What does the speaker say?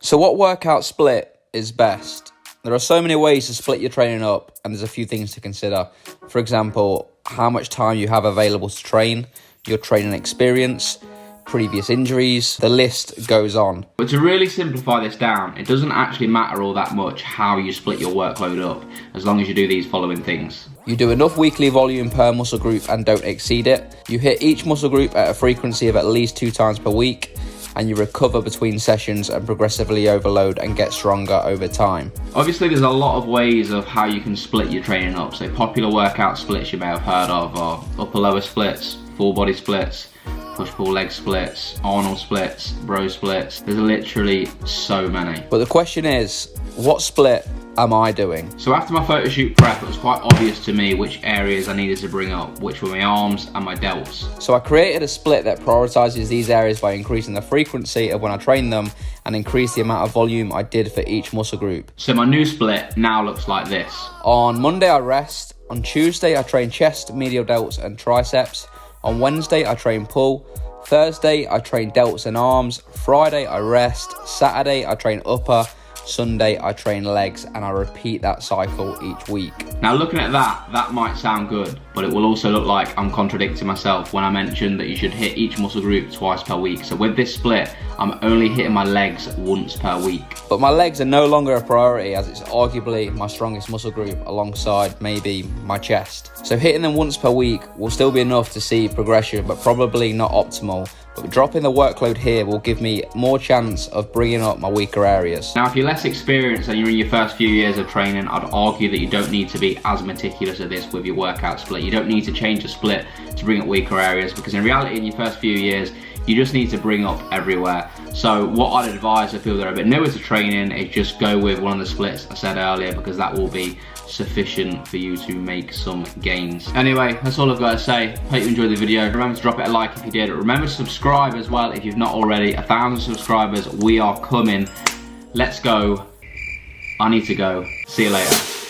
So what workout split is best? There are so many ways to split your training up, and there's a few things to consider. For example, how much time you have available to train, your training experience, previous injuries, the list goes on. But to really simplify this down, it doesn't actually matter all that much how you split your workload up, as long as you do these following things. You do enough weekly volume per muscle group and don't exceed it. You hit each muscle group at a frequency of at least 2 times per week, and you recover between sessions and progressively overload and get stronger over time. Obviously there's a lot of ways of how you can split your training up. So popular workout splits you may have heard of are upper lower splits, full body splits, push-pull leg splits, Arnold splits, bro splits. There's literally so many. But the question is, what split am I doing? So after my photo shoot prep, it was quite obvious to me which areas I needed to bring up, which were my arms and my delts. So I created a split that prioritizes these areas by increasing the frequency of when I train them and increase the amount of volume I did for each muscle group. So my new split now looks like this. On Monday I rest, on Tuesday I train chest, medial delts and triceps, on Wednesday I train pull, Thursday I train delts and arms, Friday I rest, Saturday I train upper, Sunday I train legs, and I repeat that cycle each week. Now looking at that might sound good, but it will also look like I'm contradicting myself when I mentioned that you should hit each muscle group twice per week. So with this split, I'm only hitting my legs once per week. But my legs are no longer a priority, as it's arguably my strongest muscle group alongside maybe my chest. So hitting them once per week will still be enough to see progression, but probably not optimal. But dropping the workload here will give me more chance of bringing up my weaker areas. Now, if you're less experienced and you're in your first few years of training, I'd argue that you don't need to be as meticulous at this with your workout split. You don't need to change the split to bring up weaker areas, because in reality, in your first few years, you just need to bring up everywhere. So what I'd advise for people that are a bit newer to training is just go with one of the splits I said earlier, because that will be sufficient for you to make some gains. Anyway, that's all I've got to say. Hope you enjoyed the video. Remember to drop it a like if you did. Remember to subscribe as well if you've not already. 1,000 subscribers, we are coming. Let's go. I need to go. See you later.